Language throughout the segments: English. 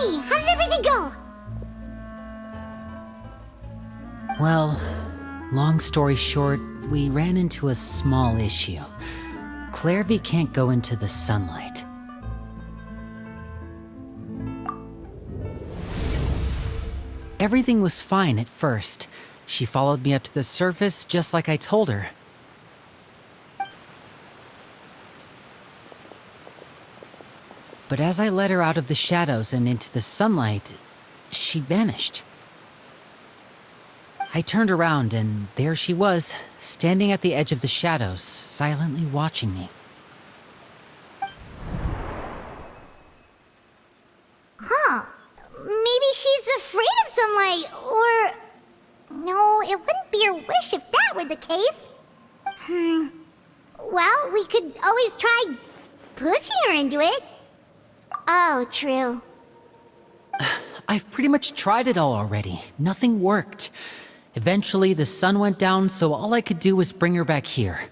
Hey, how did everything go? Well, long story short, we ran into a small issue. Clairvy can't go into the sunlight. Everything was fine at first. She followed me up to the surface just like I told her. But as I led her out of the shadows and into the sunlight, she vanished. I turned around and there she was, standing at the edge of the shadows, silently watching me. Huh. Maybe she's afraid of sunlight, or... No, it wouldn't be her wish if that were the case. Well, we could always try pushing her into it. Oh, true. I've pretty much tried it all already. Nothing worked. Eventually, the sun went down, so all I could do was bring her back here.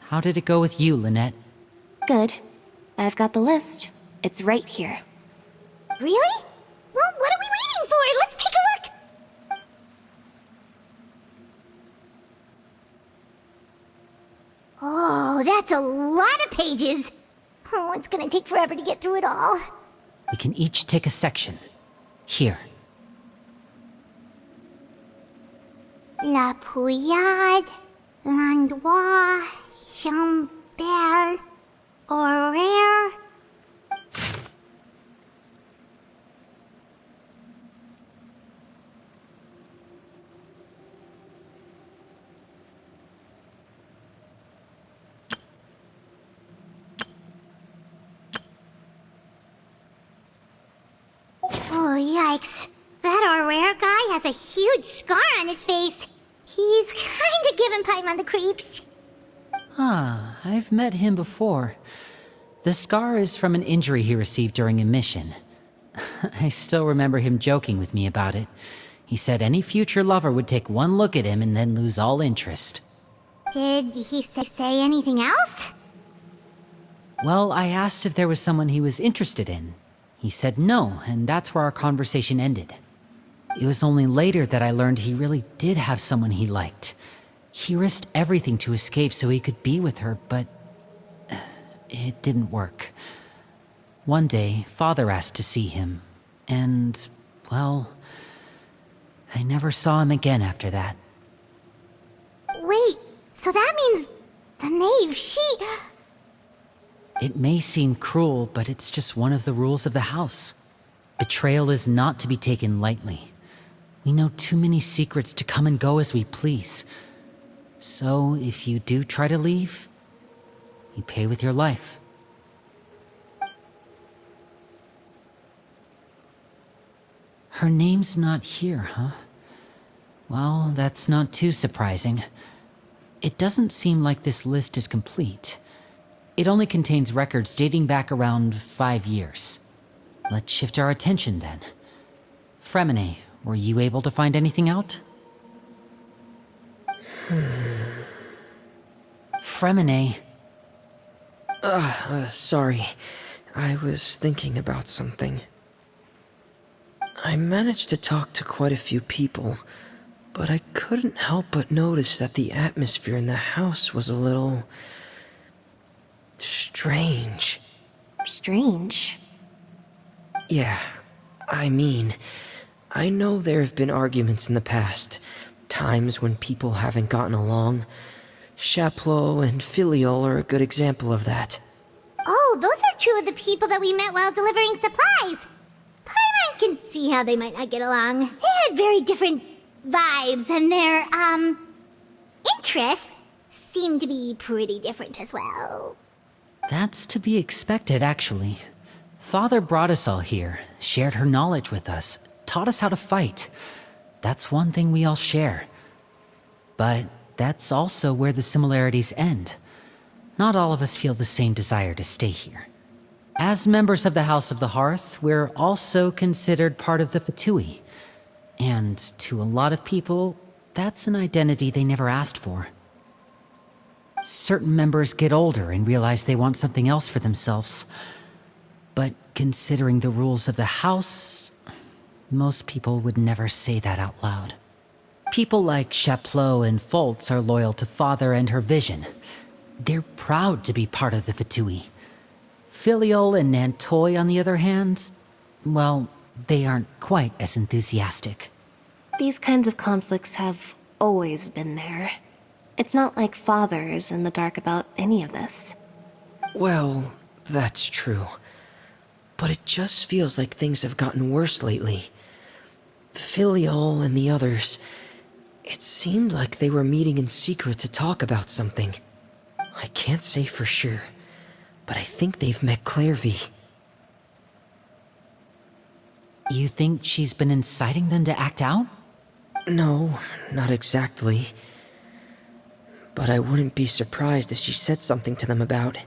How did it go with you, Lynette? Good. I've got the list. It's right here. Really? Well, what are we waiting for? Let's take a look! Oh, that's a lot of pages. Oh, it's gonna take forever to get through it all. We can each take a section. Here. La Pouillade, l'endroit, Chambel, horaire. Oh, yikes. That horaire guy has a huge scar on his face. He's kinda giving Paimon the creeps. I've met him before. The scar is from an injury he received during a mission. I still remember him joking with me about it. He said any future lover would take one look at him and then lose all interest. Did he say anything else? Well, I asked if there was someone he was interested in. He said no, and that's where our conversation ended. It was only later that I learned he really did have someone he liked. He risked everything to escape so he could be with her, but it didn't work. One day, Father asked to see him, and, well, I never saw him again after that. Wait, so that means the knave, It may seem cruel, but it's just one of the rules of the house. Betrayal is not to be taken lightly. We know too many secrets to come and go as we please. So, if you do try to leave, you pay with your life. Her name's not here, huh? Well, that's not too surprising. It doesn't seem like this list is complete. It only contains records dating back around 5 years. Let's shift our attention then. Fremine, were you able to find anything out? Fremine. Sorry. I was thinking about something. I managed to talk to quite a few people, but I couldn't help but notice that the atmosphere in the house was a little... strange. Strange. Yeah, I mean, I know there have been arguments in the past, times when people haven't gotten along. Chaplot and Filiol are a good example of that. Oh, those are two of the people that we met while delivering supplies. Paimon can see how they might not get along. They had very different vibes, and their, interests seem to be pretty different as well. That's to be expected, actually. Father brought us all here, shared her knowledge with us, taught us how to fight. That's one thing we all share. But that's also where the similarities end. Not all of us feel the same desire to stay here. As members of the House of the Hearth, we're also considered part of the Fatui. And to a lot of people, that's an identity they never asked for. Certain members get older and realize they want something else for themselves. But considering the rules of the house, most people would never say that out loud. People like Chaplot and Foltz are loyal to Father and her vision. They're proud to be part of the Fatui. Filiol and Nantoy, on the other hand, well, they aren't quite as enthusiastic. These kinds of conflicts have always been there. It's not like Father is in the dark about any of this. Well, that's true. But it just feels like things have gotten worse lately. Filiol and the others, it seemed like they were meeting in secret to talk about something. I can't say for sure, but I think they've met Clairvy. You think she's been inciting them to act out? No, not exactly. But I wouldn't be surprised if she said something to them about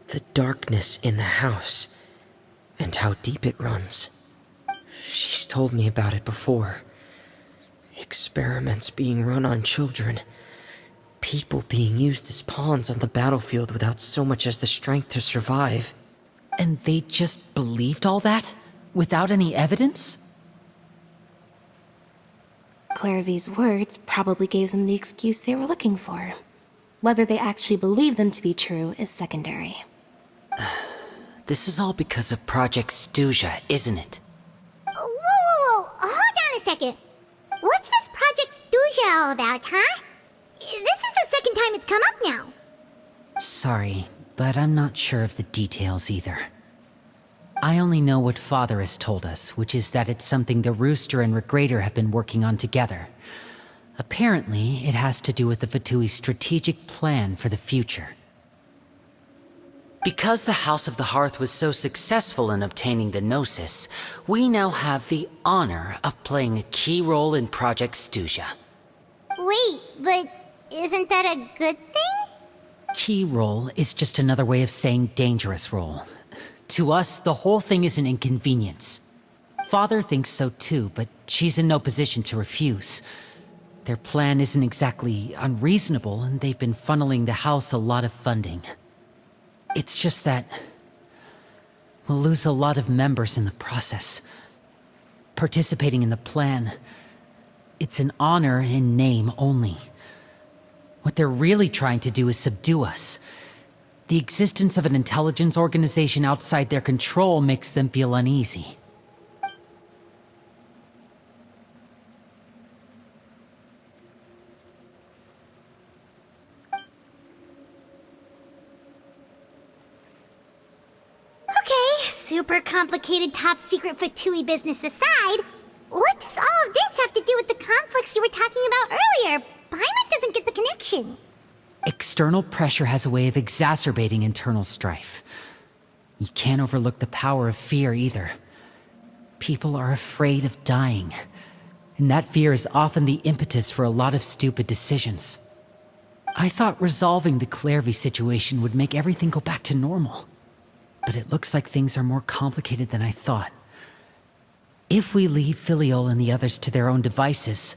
the darkness in the house and how deep it runs. She's told me about it before. Experiments being run on children. People being used as pawns on the battlefield without so much as the strength to survive. And they just believed all that? Without any evidence? Clairvy's words probably gave them the excuse they were looking for. Whether they actually believe them to be true is secondary. This is all because of Project Stuja, isn't it? Whoa. Hold on a second. What's this Project Stuja all about, huh? This is the second time it's come up now. Sorry, but I'm not sure of the details either. I only know what Father has told us, which is that it's something the Rooster and Regrator have been working on together. Apparently, it has to do with the Fatui's strategic plan for the future. Because the House of the Hearth was so successful in obtaining the Gnosis, we now have the honor of playing a key role in Project Stuja. Wait, but isn't that a good thing? Key role is just another way of saying dangerous role. To us, the whole thing is an inconvenience. Father thinks so too, but she's in no position to refuse. Their plan isn't exactly unreasonable, and they've been funneling the house a lot of funding. It's just that we'll lose a lot of members in the process. Participating in the plan, it's an honor in name only. What they're really trying to do is subdue us. The existence of an intelligence organization outside their control makes them feel uneasy. Okay, super complicated top secret Fatui business aside, what does all of this have to do with the conflicts you were talking about earlier? Paimon doesn't get the connection. External pressure has a way of exacerbating internal strife. You can't overlook the power of fear either. People are afraid of dying, and that fear is often the impetus for a lot of stupid decisions. I thought resolving the Clairvy situation would make everything go back to normal, but it looks like things are more complicated than I thought. If we leave Filiol and the others to their own devices,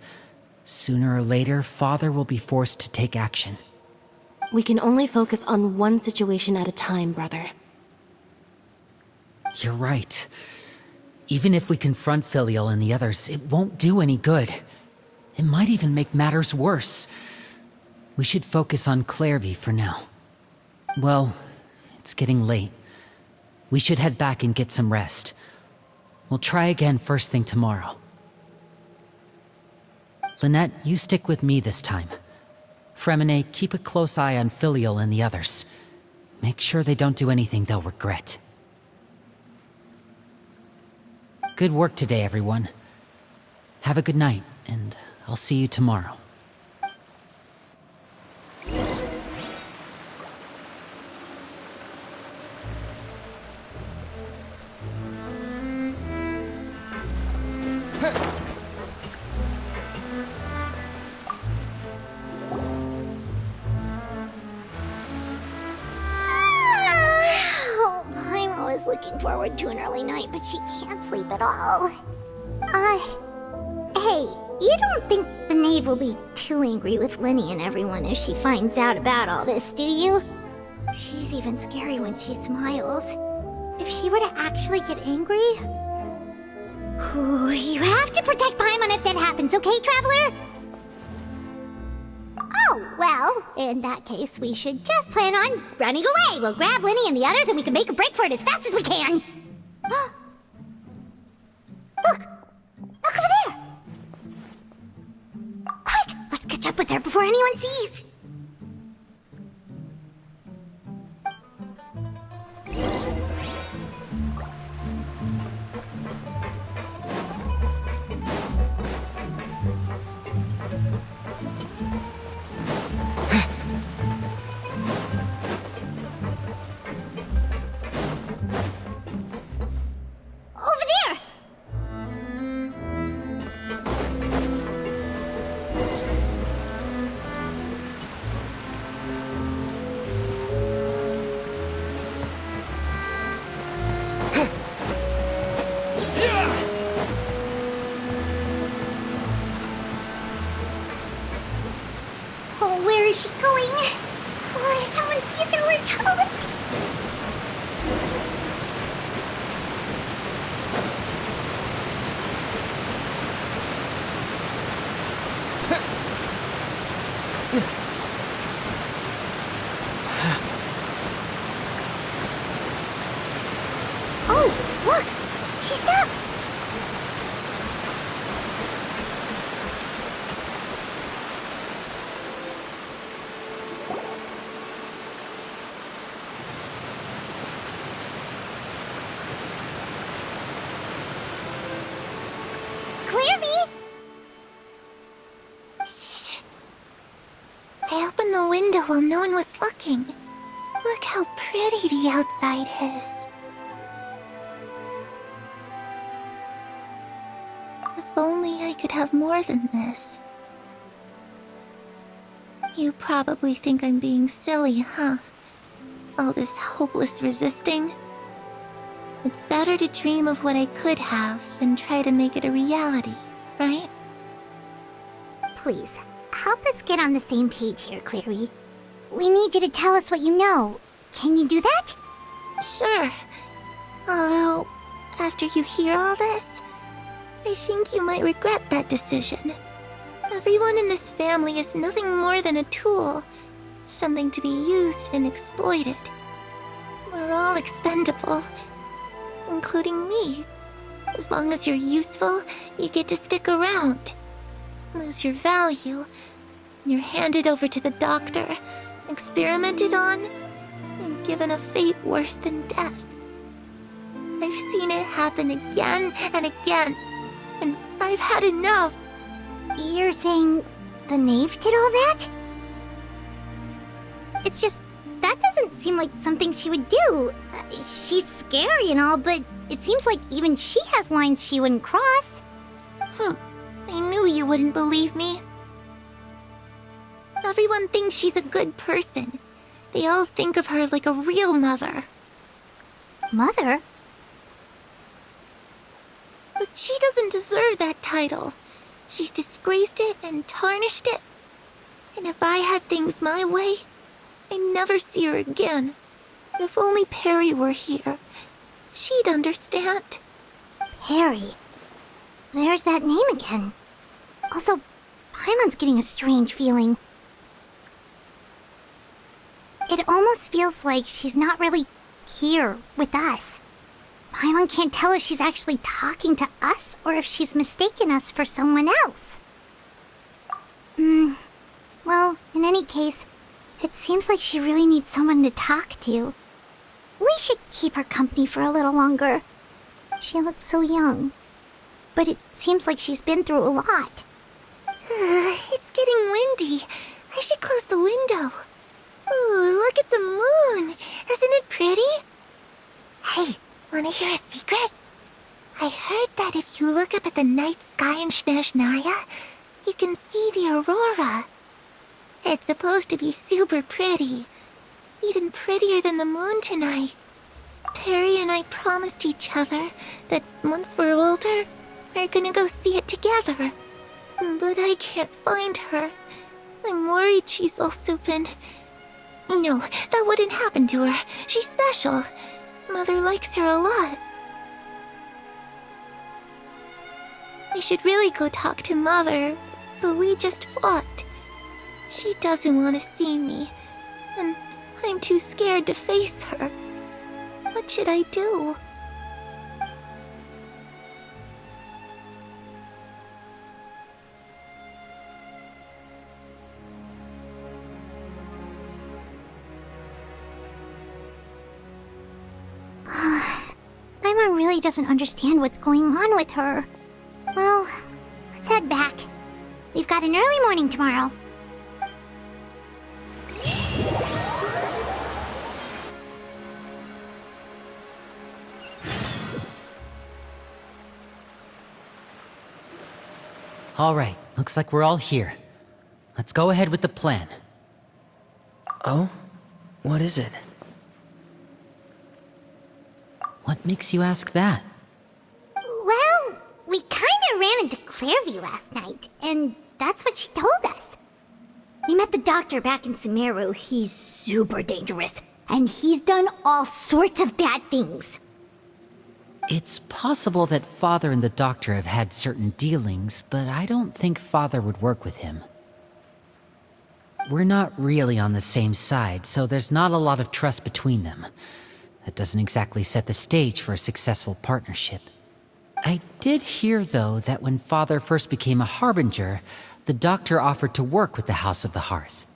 sooner or later, Father will be forced to take action. We can only focus on one situation at a time, brother. You're right. Even if we confront Filiol and the others, it won't do any good. It might even make matters worse. We should focus on Clairvy for now. Well, it's getting late. We should head back and get some rest. We'll try again first thing tomorrow. Lynette, you stick with me this time. Fremine, keep a close eye on Filiol and the others. Make sure they don't do anything they'll regret. Good work today, everyone. Have a good night, and I'll see you tomorrow. Paimon was looking forward to an early night, but she can't sleep at all. Hey, you don't think the Knave will be too angry with Linny and everyone if she finds out about all this, do you? She's even scary when she smiles. If she she were to actually get angry... Ooh, you have to protect Paimon if that happens, okay, Traveler? Oh, well, in that case, we should just plan on running away. We'll grab Linny and the others and we can make a break for it as fast as we can. Look! Look over there! Quick! Let's catch up with her before anyone sees! Over there! Oh, where is she going? Oh, if someone sees her, we're toast! Oh, look! She stopped! Clairvy! Shh! I opened the window while no one was looking. Look how pretty the outside is. If only I could have more than this. You probably think I'm being silly, huh? All this hopeless resisting. It's better to dream of what I could have than try to make it a reality, right? Please, help us get on the same page here, Clary. We need you to tell us what you know. Can you do that? Sure. Although, after you hear all this, I think you might regret that decision. Everyone in this family is nothing more than a tool, something to be used and exploited. We're all expendable, including me. As long as you're useful, you get to stick around. Lose your value, and you're handed over to the doctor, experimented on, and given a fate worse than death. I've seen it happen again and again, and I've had enough. You're saying the knave did all that? It's just, that doesn't seem like something she would do. She's scary and all, but it seems like even she has lines she wouldn't cross. I knew you wouldn't believe me. Everyone thinks she's a good person. They all think of her like a real mother. Mother? But she doesn't deserve that title. She's disgraced it and tarnished it. And if I had things my way, I'd never see her again. If only Perry were here, she'd understand. Perry? There's that name again. Also, Paimon's getting a strange feeling. It almost feels like she's not really here with us. Paimon can't tell if she's actually talking to us or if she's mistaken us for someone else. Well, in any case, it seems like she really needs someone to talk to. We should keep her company for a little longer. She looks so young. But it seems like she's been through a lot. It's getting windy. I should close the window. Ooh, look at the moon. Isn't it pretty? Hey, wanna hear a secret? I heard that if you look up at the night sky in Snezhnaya, you can see the aurora. It's supposed to be super pretty. Even prettier than the moon tonight. Perry and I promised each other that once we're older, we're gonna go see it together. But I can't find her. I'm worried she's also been... No, that wouldn't happen to her. She's special. Mother likes her a lot. I should really go talk to Mother, but we just fought. She doesn't want to see me, and I'm too scared to face her. What should I do? My mom really doesn't understand what's going on with her. Well, let's head back. We've got an early morning tomorrow. All right, looks like we're all here. Let's go ahead with the plan. Oh? What is it? What makes you ask that? Well, we kinda ran into Clairview last night, and that's what she told us. We met the doctor back in Sumeru. He's super dangerous, and he's done all sorts of bad things. It's possible that Father and the Doctor have had certain dealings, but I don't think Father would work with him. We're not really on the same side, so there's not a lot of trust between them. That doesn't exactly set the stage for a successful partnership. I did hear, though, that when Father first became a Harbinger, the Doctor offered to work with the House of the Hearth.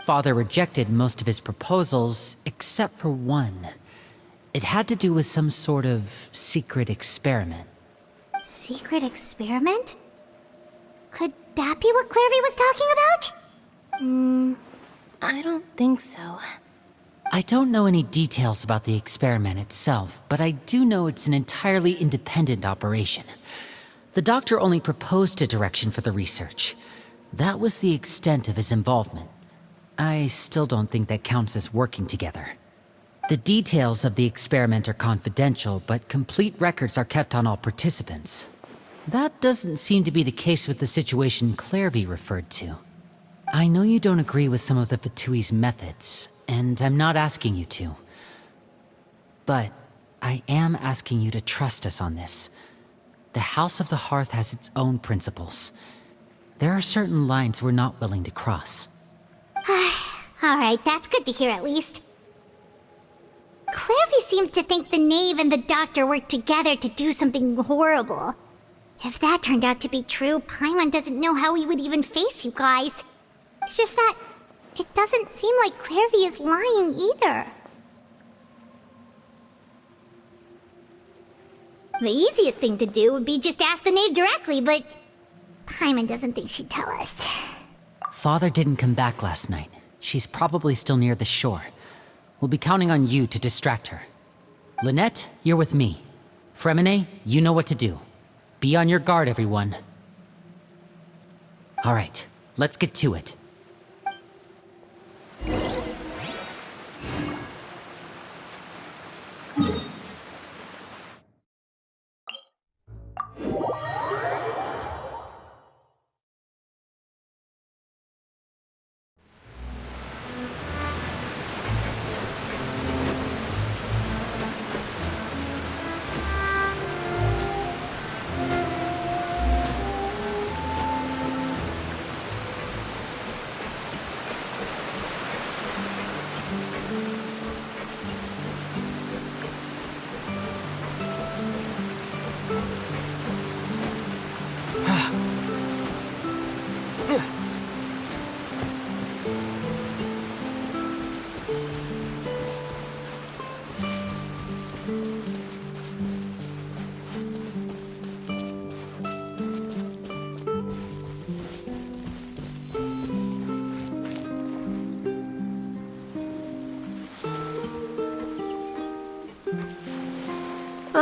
Father rejected most of his proposals, except for one. It had to do with some sort of secret experiment. Secret experiment? Could that be what Clairview was talking about? I don't think so. I don't know any details about the experiment itself, but I do know it's an entirely independent operation. The Doctor only proposed a direction for the research. That was the extent of his involvement. I still don't think that counts as working together. The details of the experiment are confidential, but complete records are kept on all participants. That doesn't seem to be the case with the situation Clairview referred to. I know you don't agree with some of the Fatui's methods, and I'm not asking you to. But I am asking you to trust us on this. The House of the Hearth has its own principles. There are certain lines we're not willing to cross. Alright, that's good to hear at least. Clairview seems to think the Knave and the Doctor worked together to do something horrible. If that turned out to be true, Paimon doesn't know how he would even face you guys. It's just that it doesn't seem like Clairview is lying either. The easiest thing to do would be just ask the Knave directly, but Paimon doesn't think she'd tell us. Father didn't come back last night. She's probably still near the shore. We'll be counting on you to distract her. Lynette, you're with me. Fremine, you know what to do. Be on your guard, everyone. All right, let's get to it.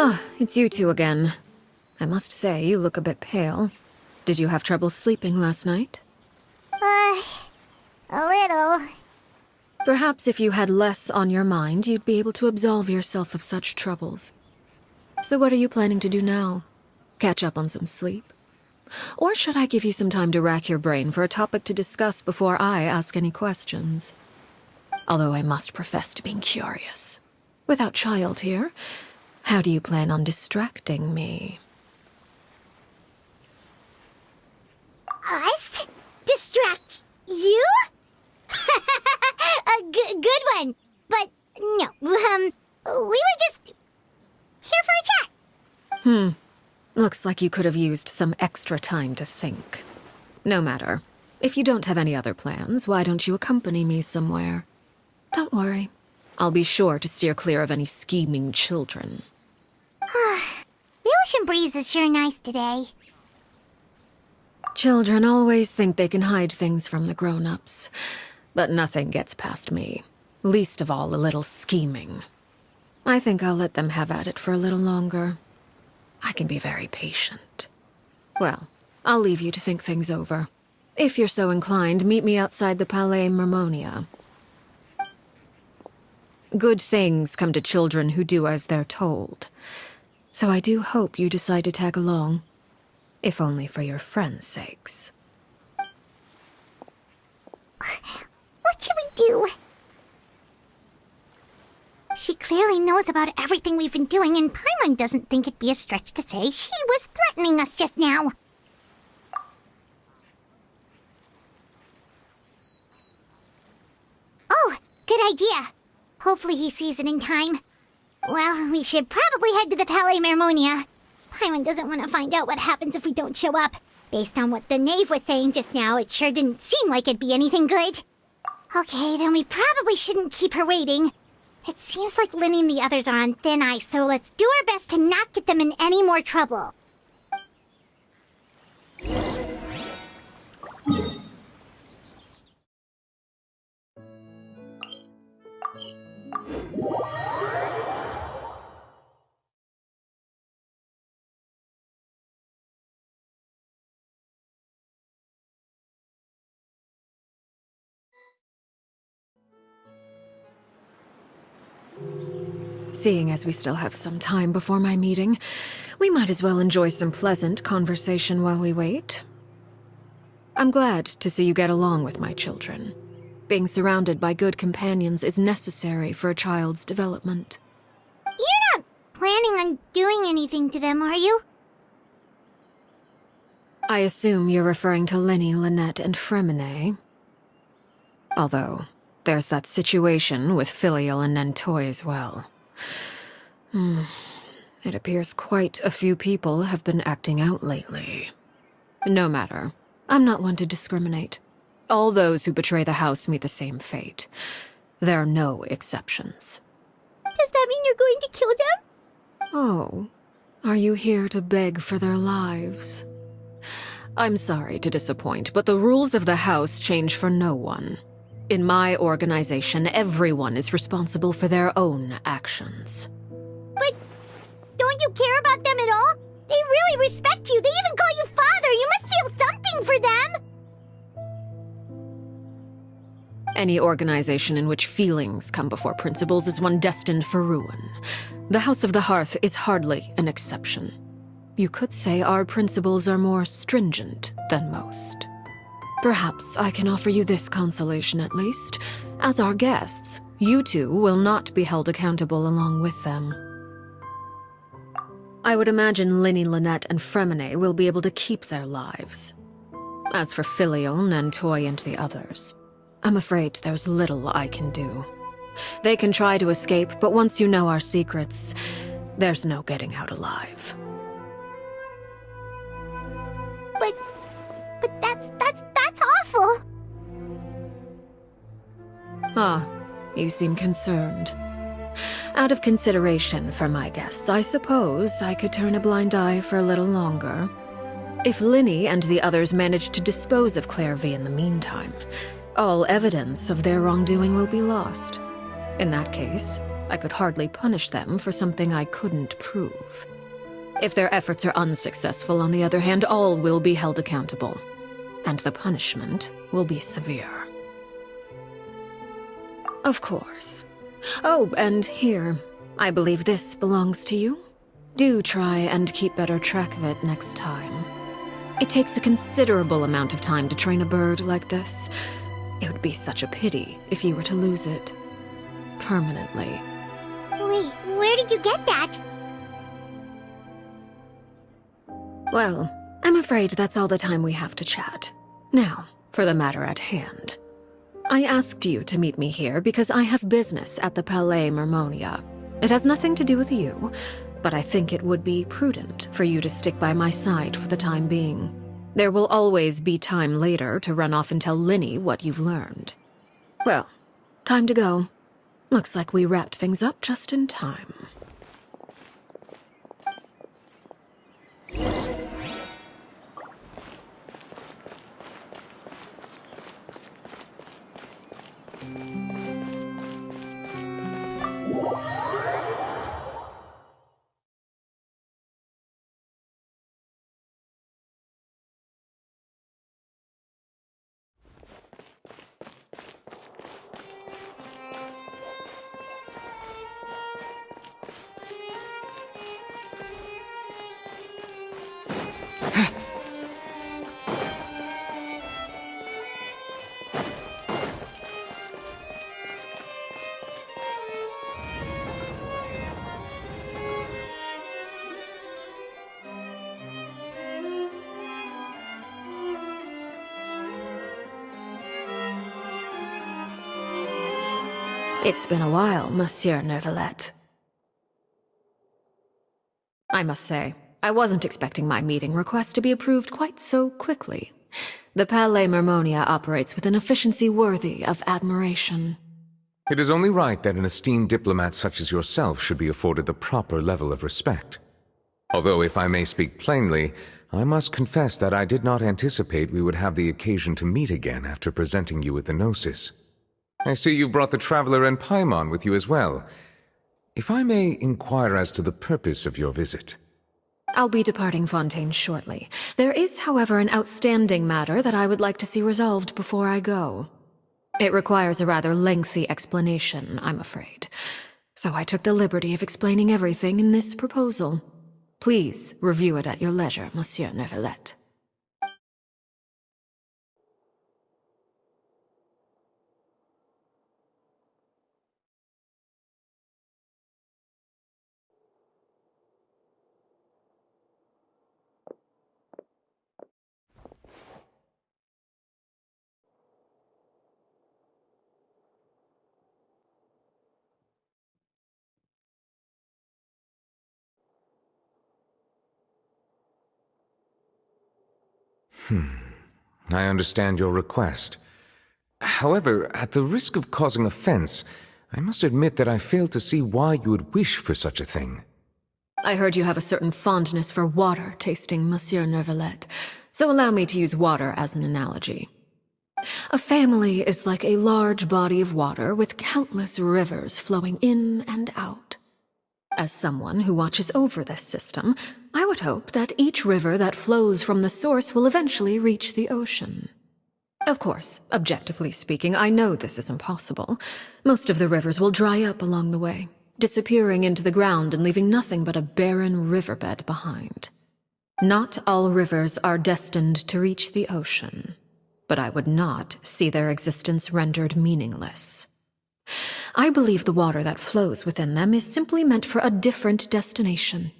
Ah, it's you two again. I must say, you look a bit pale. Did you have trouble sleeping last night? A little. Perhaps if you had less on your mind, you'd be able to absolve yourself of such troubles. So what are you planning to do now? Catch up on some sleep? Or should I give you some time to rack your brain for a topic to discuss before I ask any questions? Although I must profess to being curious. Without child here, how do you plan on distracting me? Us? Distract you? A good one. But no, we were just here for a chat. Looks like you could have used some extra time to think. No matter. If you don't have any other plans, why don't you accompany me somewhere? Don't worry. I'll be sure to steer clear of any scheming children. The ocean breeze is sure nice today. Children always think they can hide things from the grown-ups. But nothing gets past me. Least of all a little scheming. I think I'll let them have at it for a little longer. I can be very patient. Well, I'll leave you to think things over. If you're so inclined, meet me outside the Palais Mermonia. Good things come to children who do as they're told. So I do hope you decide to tag along. If only for your friends' sakes. What should we do? She clearly knows about everything we've been doing, and Paimon doesn't think it'd be a stretch to say she was threatening us just now. Oh, good idea. Hopefully he sees it in time. Well, we should probably head to the Palais Mermonia. Paimon doesn't want to find out what happens if we don't show up. Based on what the knave was saying just now, it sure didn't seem like it'd be anything good. Okay, then we probably shouldn't keep her waiting. It seems like Linny and the others are on thin ice, so let's do our best to not get them in any more trouble. Seeing as we still have some time before my meeting, we might as well enjoy some pleasant conversation while we wait. I'm glad to see you get along with my children. Being surrounded by good companions is necessary for a child's development. You're not planning on doing anything to them, are you? I assume you're referring to Lenny, Lynette, and Fremine. Although, there's that situation with Filial and Nentoy as well. It appears quite a few people have been acting out lately. No matter. I'm not one to discriminate. All those who betray the house meet the same fate. There are no exceptions. Does that mean you're going to kill them? Oh, are you here to beg for their lives? I'm sorry to disappoint, but the rules of the house change for no one. In my organization, everyone is responsible for their own actions. But don't you care about them at all? They really respect you. They even call you father. You must feel something for them. Any organization in which feelings come before principles is one destined for ruin. The House of the Hearth is hardly an exception. You could say our principles are more stringent than most. Perhaps I can offer you this consolation at least. As our guests, you two will not be held accountable along with them. I would imagine Linny, Lynette, and Fremine will be able to keep their lives. As for Filial, Nentoy, and the others, I'm afraid there's little I can do. They can try to escape, but once you know our secrets, there's no getting out alive. But that's awful. Ah, you seem concerned. Out of consideration for my guests, I suppose I could turn a blind eye for a little longer. If Linny and the others manage to dispose of Clairvy in the meantime, all evidence of their wrongdoing will be lost. In that case, I could hardly punish them for something I couldn't prove. If their efforts are unsuccessful, on the other hand, all will be held accountable, and the punishment will be severe. Of course. Oh, and here, I believe this belongs to you. Do try and keep better track of it next time. It takes a considerable amount of time to train a bird like this. It would be such a pity if you were to lose it permanently. Wait, where did you get that? Well, I'm afraid that's all the time we have to chat. Now, for the matter at hand. I asked you to meet me here because I have business at the Palais Mermonia. It has nothing to do with you, but I think it would be prudent for you to stick by my side for the time being. There will always be time later to run off and tell Linny what you've learned. Well, time to go. Looks like we wrapped things up just in time. It's been a while, Monsieur Neuvillette. I must say, I wasn't expecting my meeting request to be approved quite so quickly. The Palais Mermonia operates with an efficiency worthy of admiration. It is only right that an esteemed diplomat such as yourself should be afforded the proper level of respect. Although, if I may speak plainly, I must confess that I did not anticipate we would have the occasion to meet again after presenting you with the Gnosis. I see you've brought the Traveler and Paimon with you as well. If I may inquire as to the purpose of your visit. I'll be departing Fontaine shortly. There is, however, an outstanding matter that I would like to see resolved before I go. It requires a rather lengthy explanation, I'm afraid. So I took the liberty of explaining everything in this proposal. Please review it at your leisure, Monsieur Neuvillette. I understand your request. However, at the risk of causing offense, I must admit that I fail to see why you would wish for such a thing. I heard you have a certain fondness for water tasting, Monsieur Neuvillette, so allow me to use water as an analogy. A family is like a large body of water with countless rivers flowing in and out. As someone who watches over this system, I would hope that each river that flows from the source will eventually reach the ocean. Of course, objectively speaking, I know this is impossible. Most of the rivers will dry up along the way, disappearing into the ground and leaving nothing but a barren riverbed behind. Not all rivers are destined to reach the ocean, but I would not see their existence rendered meaningless. I believe the water that flows within them is simply meant for a different destination,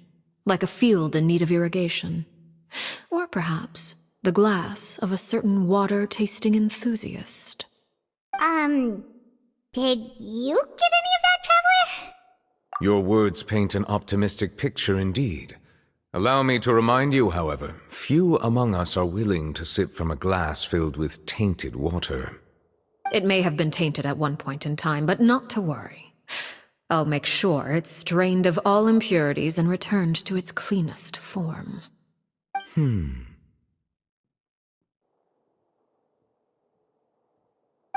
like a field in need of irrigation. Or perhaps the glass of a certain water-tasting enthusiast. Did you get any of that, Traveler? Your words paint an optimistic picture indeed. Allow me to remind you, however, few among us are willing to sip from a glass filled with tainted water. It may have been tainted at one point in time, but not to worry. I'll make sure it's drained of all impurities and returned to its cleanest form.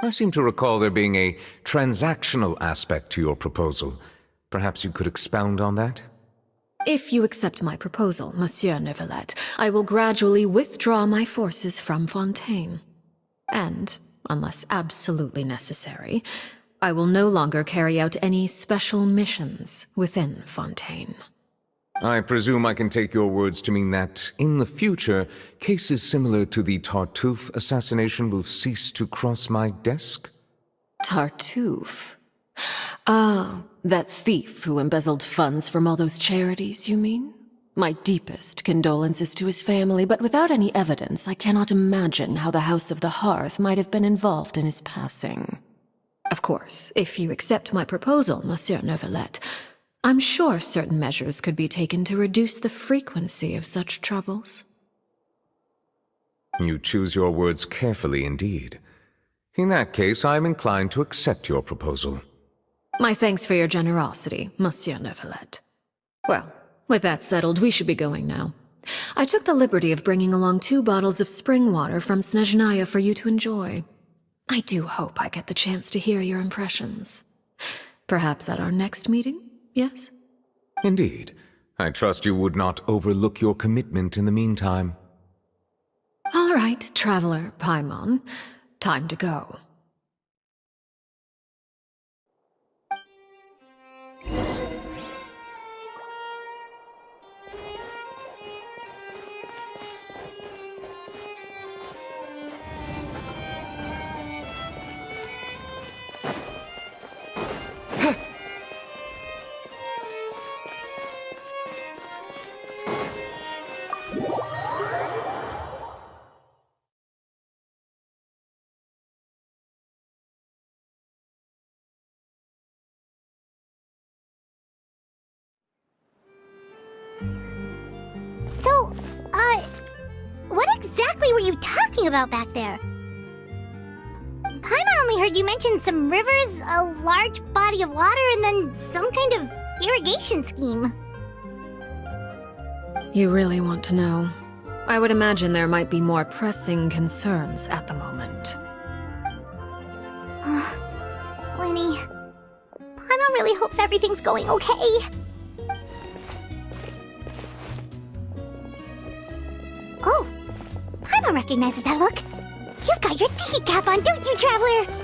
I seem to recall there being a transactional aspect to your proposal. Perhaps you could expound on that? If you accept my proposal, Monsieur Neuvillette, I will gradually withdraw my forces from Fontaine. And, unless absolutely necessary, I will no longer carry out any special missions within Fontaine. I presume I can take your words to mean that, in the future, cases similar to the Tartuffe assassination will cease to cross my desk? Tartuffe? Ah, that thief who embezzled funds from all those charities, you mean? My deepest condolences to his family, but without any evidence, I cannot imagine how the House of the Hearth might have been involved in his passing. Of course, if you accept my proposal, Monsieur Neuvillette, I'm sure certain measures could be taken to reduce the frequency of such troubles. You choose your words carefully indeed. In that case, I am inclined to accept your proposal. My thanks for your generosity, Monsieur Neuvillette. Well, with that settled, we should be going now. I took the liberty of bringing along 2 bottles of spring water from Snezhnaya for you to enjoy. I do hope I get the chance to hear your impressions. Perhaps at our next meeting, yes? Indeed. I trust you would not overlook your commitment in the meantime. All right, Traveler Paimon. Time to go. So, what exactly were you talking about back there? Paimon only heard you mention some rivers, a large body of water, and then some kind of irrigation scheme. You really want to know? I would imagine there might be more pressing concerns at the moment. Winnie, Paimon really hopes everything's going okay. Oh, Paimon recognizes that look. You've got your thinking cap on, don't you, Traveler?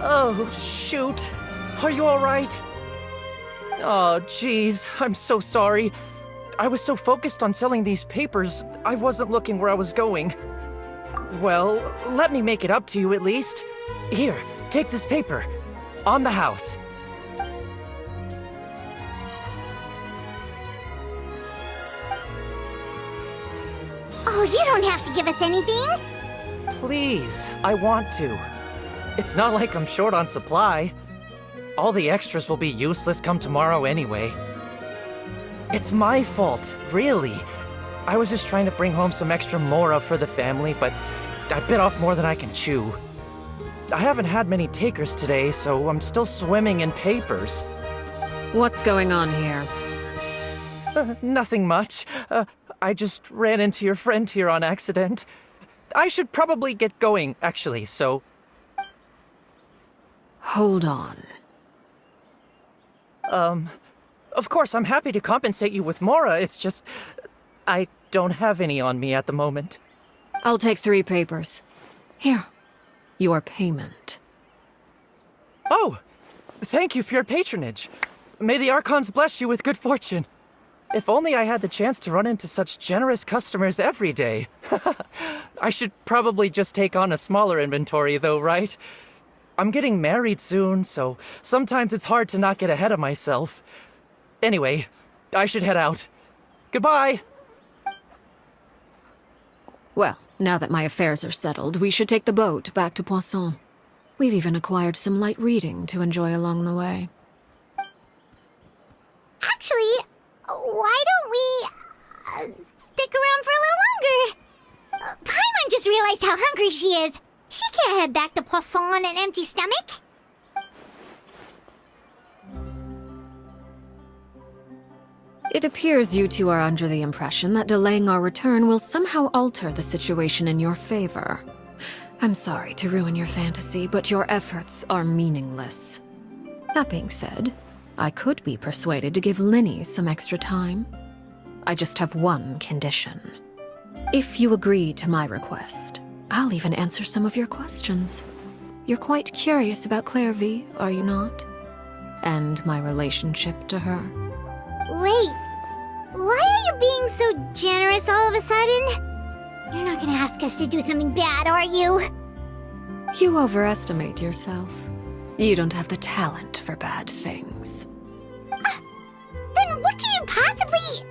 Oh, shoot. Are you alright? Oh, jeez. I'm so sorry. I was so focused on selling these papers, I wasn't looking where I was going. Well, let me make it up to you at least. Here, take this paper. On the house. Oh, you don't have to give us anything. Please, I want to. It's not like I'm short on supply. All the extras will be useless come tomorrow anyway. It's my fault, really. I was just trying to bring home some extra mora for the family, but I bit off more than I can chew. I haven't had many takers today, so I'm still swimming in papers. What's going on here? Nothing much. I just ran into your friend here on accident. I should probably get going, actually, so... Hold on. Of course, I'm happy to compensate you with mora, it's just... I don't have any on me at the moment. I'll take 3 papers. Here. Your payment. Oh! Thank you for your patronage. May the Archons bless you with good fortune. If only I had the chance to run into such generous customers every day. I should probably just take on a smaller inventory though, right? I'm getting married soon, so sometimes it's hard to not get ahead of myself. Anyway, I should head out. Goodbye! Well, now that my affairs are settled, we should take the boat back to Poisson. We've even acquired some light reading to enjoy along the way. Actually, why don't we stick around for a little longer? Paimon just realized how hungry she is. She can't head back to Poisson on an empty stomach. It appears you two are under the impression that delaying our return will somehow alter the situation in your favor. I'm sorry to ruin your fantasy, but your efforts are meaningless. That being said, I could be persuaded to give Linny some extra time. I just have one condition. If you agree to my request, I'll even answer some of your questions. You're quite curious about Clairvy, are you not? And my relationship to her. Wait, why are you being so generous all of a sudden? You're not gonna ask us to do something bad, are you? You overestimate yourself. You don't have the talent for bad things. Then what can you possibly...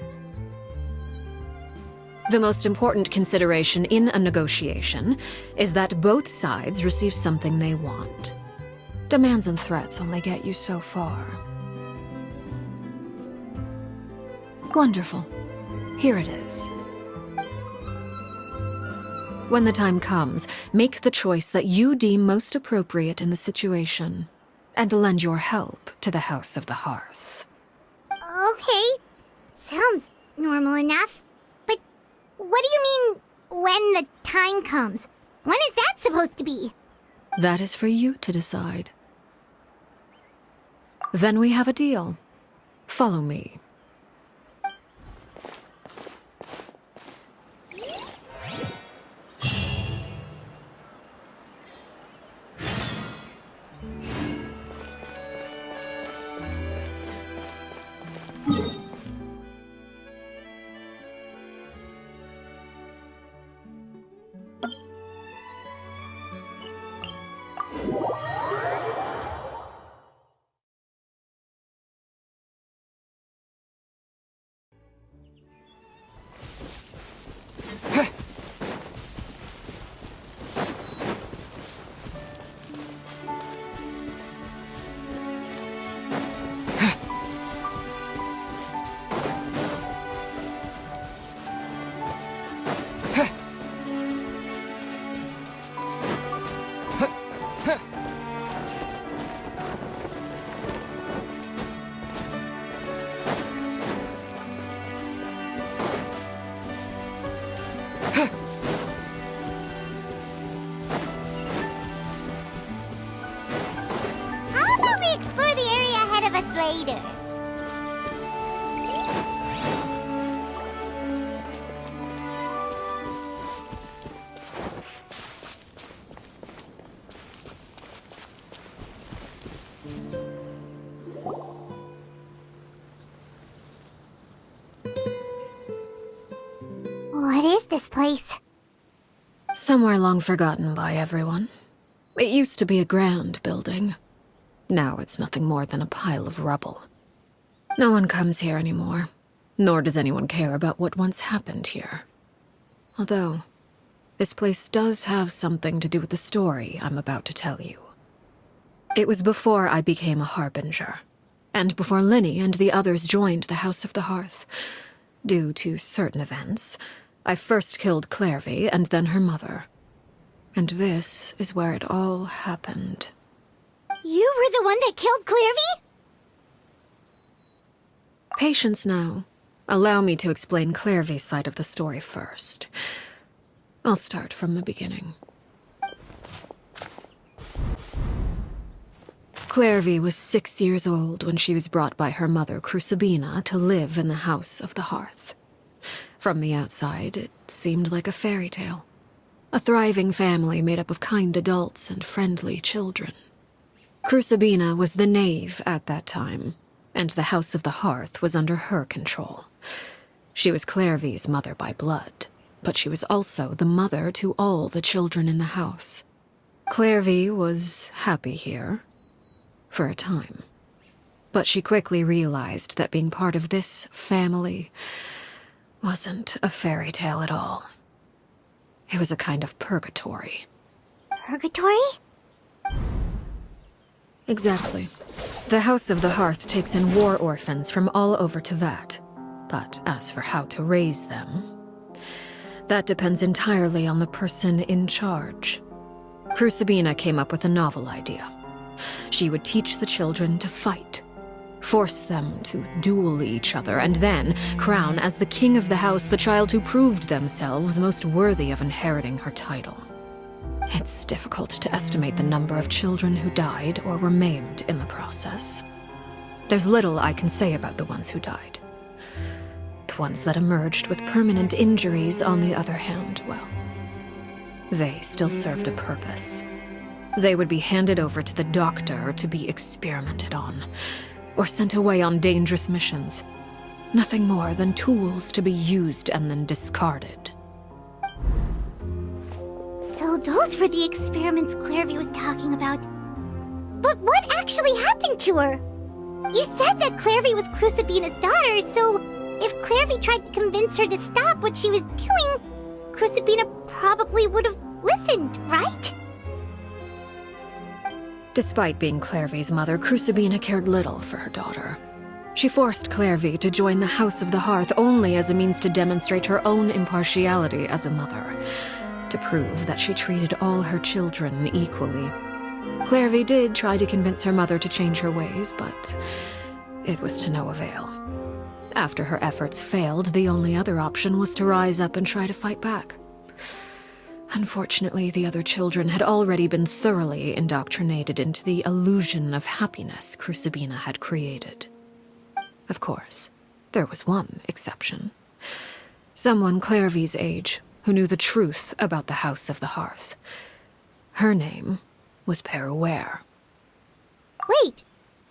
The most important consideration in a negotiation is that both sides receive something they want. Demands and threats only get you so far. Wonderful. Here it is. When the time comes, make the choice that you deem most appropriate in the situation, and lend your help to the House of the Hearth. Okay, sounds normal enough. But what do you mean, when the time comes? When is that supposed to be? That is for you to decide. Then we have a deal. Follow me. How about we explore the area ahead of us later? What is this place? Somewhere long forgotten by everyone. It used to be a grand building. Now it's nothing more than a pile of rubble. No one comes here anymore, nor does anyone care about what once happened here. Although, this place does have something to do with the story I'm about to tell you. It was before I became a Harbinger, and before Linny and the others joined the House of the Hearth. Due to certain events, I first killed Clairvy and then her mother. And this is where it all happened. You were the one that killed Clairvy? Patience now. Allow me to explain Clairvy's side of the story first. I'll start from the beginning. Clairvy was 6 years old when she was brought by her mother, Crucibina, to live in the House of the Hearth. From the outside, it seemed like a fairy tale. A thriving family made up of kind adults and friendly children. Crucibina was the knave at that time, and the House of the Hearth was under her control. She was Clairvy's mother by blood, but she was also the mother to all the children in the house. Clairvy was happy here, for a time. But she quickly realized that being part of this family wasn't a fairy tale at all. It was a kind of purgatory. Purgatory? Exactly. The House of the Hearth takes in war orphans from all over Tevat. But as for how to raise them, that depends entirely on the person in charge. Crucibina came up with a novel idea. She would teach the children to fight, force them to duel each other, and then crown as the king of the house the child who proved themselves most worthy of inheriting her title. It's difficult to estimate the number of children who died or were maimed in the process. There's little I can say about the ones who died. The ones that emerged with permanent injuries, on the other hand, well, they still served a purpose. They would be handed over to the doctor to be experimented on, or sent away on dangerous missions. Nothing more than tools to be used and then discarded. So those were the experiments Clairvy was talking about. But what actually happened to her? You said that Clairvy was Crucibina's daughter, so if Clairvy tried to convince her to stop what she was doing, Crucibina probably would have listened, right? Despite being Clairvy's mother, Crucibina cared little for her daughter. She forced Clairvy to join the House of the Hearth only as a means to demonstrate her own impartiality as a mother, to prove that she treated all her children equally. Clairvy did try to convince her mother to change her ways, but it was to no avail. After her efforts failed, the only other option was to rise up and try to fight back. Unfortunately, the other children had already been thoroughly indoctrinated into the illusion of happiness Crucibina had created. Of course, there was one exception. Someone Clairvy's age who knew the truth about the House of the Hearth. Her name was Peruere. Wait,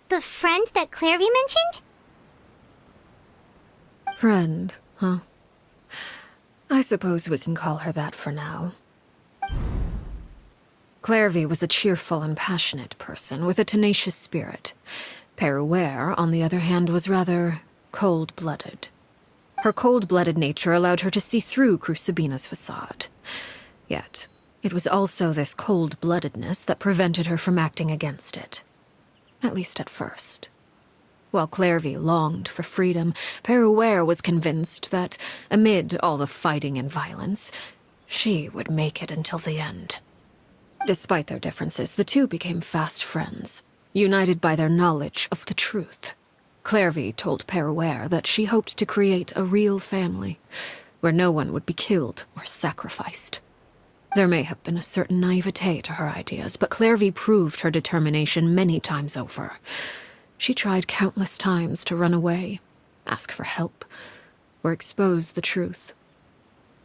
the friend that Clairvy mentioned? Friend, huh? I suppose we can call her that for now. Clairvy was a cheerful and passionate person with a tenacious spirit. Peruere, on the other hand, was rather cold-blooded. Her cold-blooded nature allowed her to see through Crucibina's facade. Yet, it was also this cold-bloodedness that prevented her from acting against it. At least at first. While Clairvy longed for freedom, Peruere was convinced that, amid all the fighting and violence, she would make it until the end. Despite their differences, the two became fast friends, united by their knowledge of the truth. Clairvy told Peruere that she hoped to create a real family, where no one would be killed or sacrificed. There may have been a certain naivete to her ideas, but Clairvy proved her determination many times over. She tried countless times to run away, ask for help, or expose the truth.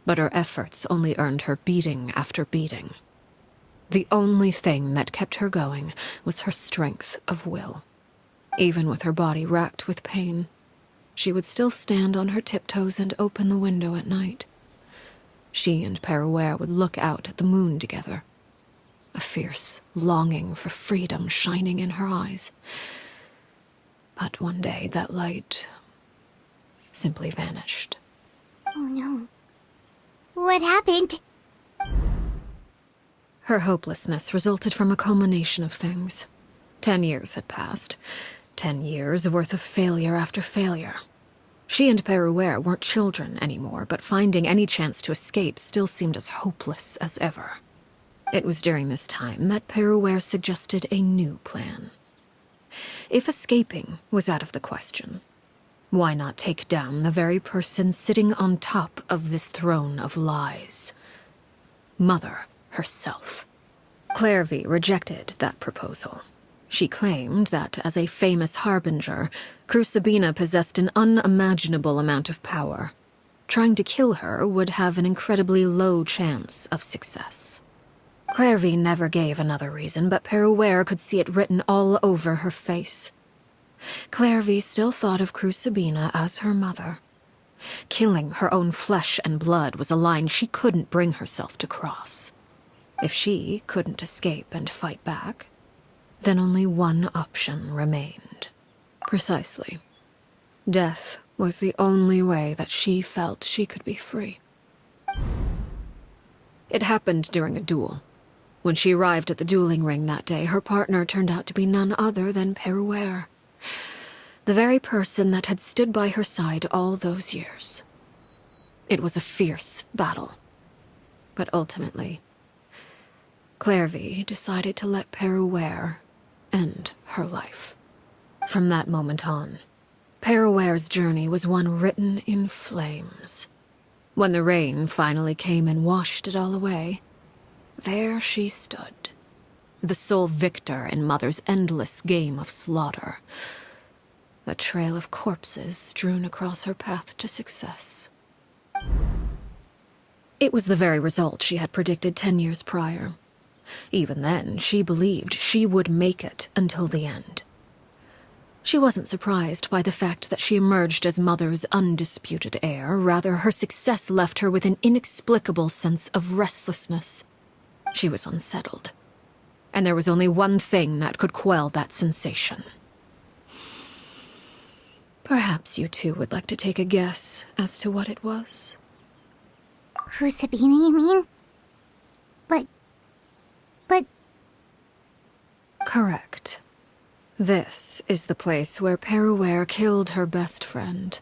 But her efforts only earned her beating after beating. The only thing that kept her going was her strength of will. Even with her body racked with pain, she would still stand on her tiptoes and open the window at night. She and Peruere would look out at the moon together, a fierce longing for freedom shining in her eyes. But one day that light simply vanished. Oh no. What happened? Her hopelessness resulted from a culmination of things. 10 years had passed. 10 years worth of failure after failure. She and Peruere weren't children anymore, but finding any chance to escape still seemed as hopeless as ever. It was during this time that Peruere suggested a new plan. If escaping was out of the question, why not take down the very person sitting on top of this throne of lies? Mother herself. Clairvy rejected that proposal. She claimed that, as a famous harbinger, Crucibina possessed an unimaginable amount of power. Trying to kill her would have an incredibly low chance of success. Clairvy never gave another reason, but Peruere could see it written all over her face. Clairvy still thought of Crucibina as her mother. Killing her own flesh and blood was a line she couldn't bring herself to cross. If she couldn't escape and fight back, then only one option remained. Precisely. Death was the only way that she felt she could be free. It happened during a duel. When she arrived at the dueling ring that day, her partner turned out to be none other than Peruere, the very person that had stood by her side all those years. It was a fierce battle. But ultimately, Clairvy decided to let Peruere end her life. From that moment on, Peruere's journey was one written in flames. When the rain finally came and washed it all away, there she stood, the sole victor in Mother's endless game of slaughter. a trail of corpses strewn across her path to success. It was the very result she had predicted 10 years prior. Even then, she believed she would make it until the end. She wasn't surprised by the fact that she emerged as Mother's undisputed heir. Rather, her success left her with an inexplicable sense of restlessness. She was unsettled. And there was only one thing that could quell that sensation. Perhaps you two would like to take a guess as to what it was? Crucibina, you mean? But... Correct. This is the place where Peruware killed her best friend.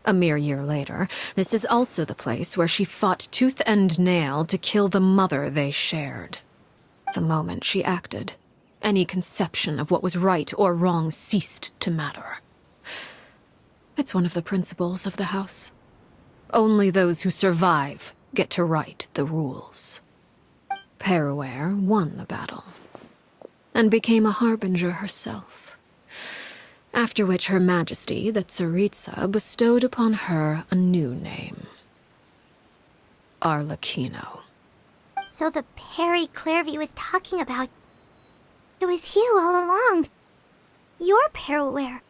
A mere year later, this is also the place where she fought tooth and nail to kill the mother they shared. The moment she acted, any conception of what was right or wrong ceased to matter. It's one of the principles of the house. Only those who survive get to write the rules. Peruware won the battle, and became a harbinger herself. After which Her Majesty, the Tsaritsa, bestowed upon her a new name. Arlecchino. So the Perry Clairvy was talking about... It was you all along. You're Peruware.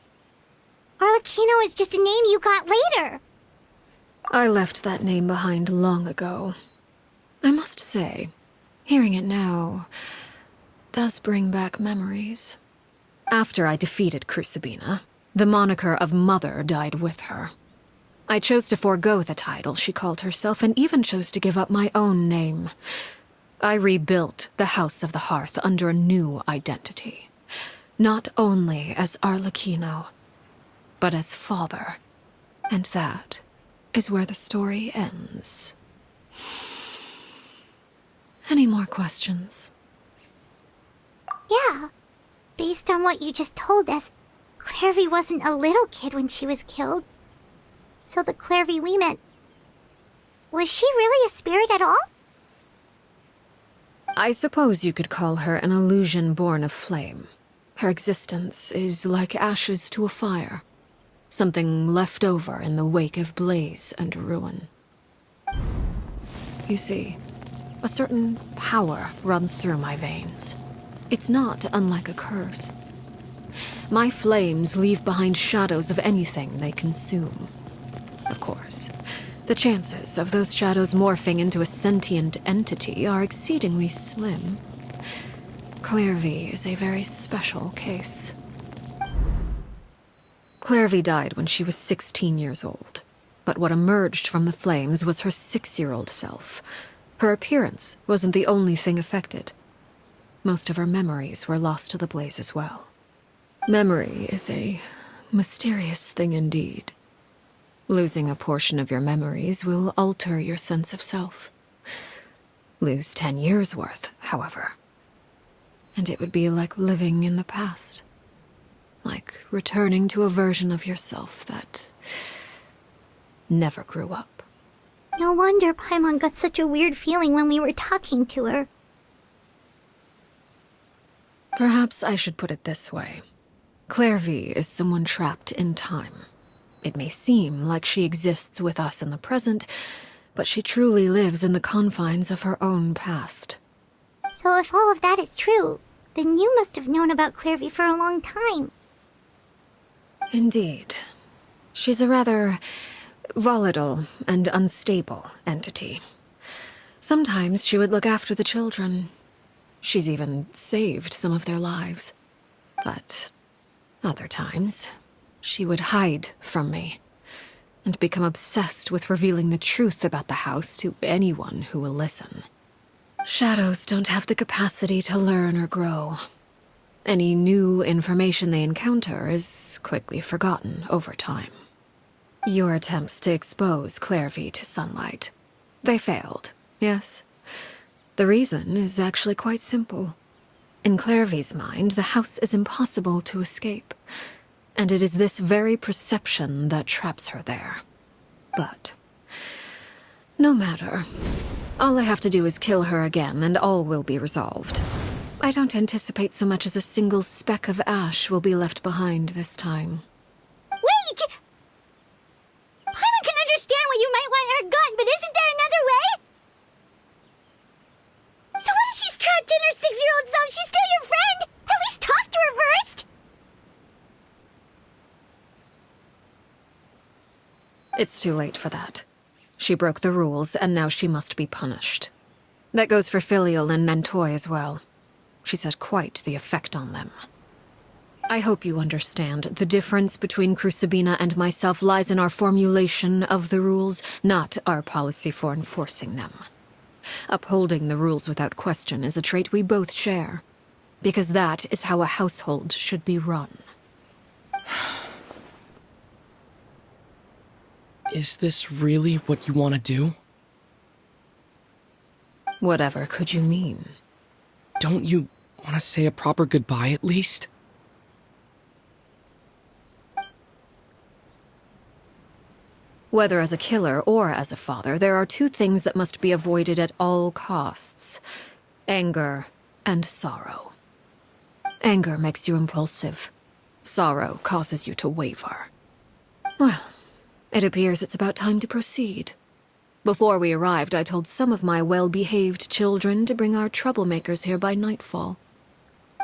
Arlecchino is just a name you got later. I left that name behind long ago. I must say, hearing it now does bring back memories. After I defeated Crucibina, the moniker of Mother died with her. I chose to forego the title she called herself, and even chose to give up my own name. I rebuilt the House of the Hearth under a new identity. Not only as Arlecchino, but as father. And that is where the story ends. Any more questions? Yeah. Based on what you just told us, Clairvy wasn't a little kid when she was killed. So the Clairvy we met... Was she really a spirit at all? I suppose you could call her an illusion born of flame. Her existence is like ashes to a fire. Something left over in the wake of blaze and ruin. You see, a certain power runs through my veins. It's not unlike a curse. My flames leave behind shadows of anything they consume. Of course, the chances of those shadows morphing into a sentient entity are exceedingly slim. Clairvy is a very special case. Clairvy died when she was 16 years old, but what emerged from the flames was her 6-year-old self. Her appearance wasn't the only thing affected. Most of her memories were lost to the blaze as well. Memory is a mysterious thing indeed. Losing a portion of your memories will alter your sense of self. Lose 10 years' worth, however, and it would be like living in the past. Like returning to a version of yourself that never grew up. No wonder Paimon got such a weird feeling when we were talking to her. Perhaps I should put it this way. Clairvy is someone trapped in time. It may seem like she exists with us in the present, but she truly lives in the confines of her own past. So if all of that is true, then you must have known about Clairvy for a long time. Indeed. She's a rather volatile and unstable entity. Sometimes she would look after the children. She's even saved some of their lives. But other times, she would hide from me and become obsessed with revealing the truth about the house to anyone who will listen. Shadows don't have the capacity to learn or grow. Any new information they encounter is quickly forgotten over time. Your attempts to expose Clairvy to sunlight, they failed, yes? The reason is actually quite simple. In Clairvy's mind, the house is impossible to escape, and it is this very perception that traps her there. But no matter. All I have to do is kill her again, and all will be resolved. I don't anticipate so much as a single speck of ash will be left behind this time. wait! Paimon can understand why you might want her gone, but isn't there another way? So what if she's trapped in her 6-year-old self? She's still your friend! At least talk to her first! It's too late for that. She broke the rules, and now she must be punished. That goes for Filial and Nantoy as well. She's had quite the effect on them. I hope you understand the difference between Crucibina and myself lies in our formulation of the rules, not our policy for enforcing them. Upholding the rules without question is a trait we both share, because that is how a household should be run. Is this really what you want to do? Whatever could you mean? Don't you want to say a proper goodbye at least? Whether as a killer or as a father, there are two things that must be avoided at all costs: anger and sorrow. Anger makes you impulsive. Sorrow causes you to waver. Well, it appears it's about time to proceed. Before we arrived, I told some of my well-behaved children to bring our troublemakers here by nightfall.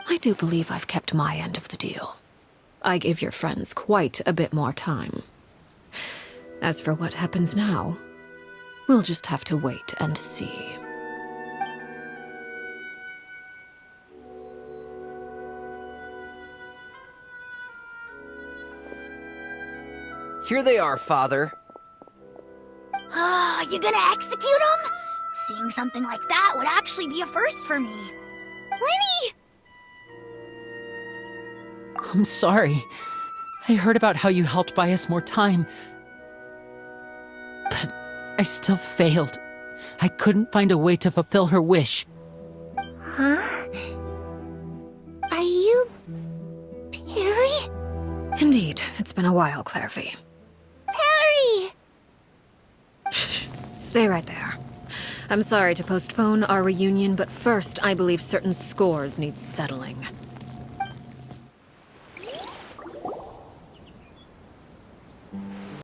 I do believe I've kept my end of the deal. I gave your friends quite a bit more time. As for what happens now, we'll just have to wait and see. Here they are, Father. You gonna execute him? Seeing something like that would actually be a first for me. Winnie! I'm sorry. I heard about how you helped buy us more time. But I still failed. I couldn't find a way to fulfill her wish. Huh? Are you... Perry? Indeed, it's been a while, Clairvy. Perry! Stay right there. I'm sorry to postpone our reunion, but first I believe certain scores need settling.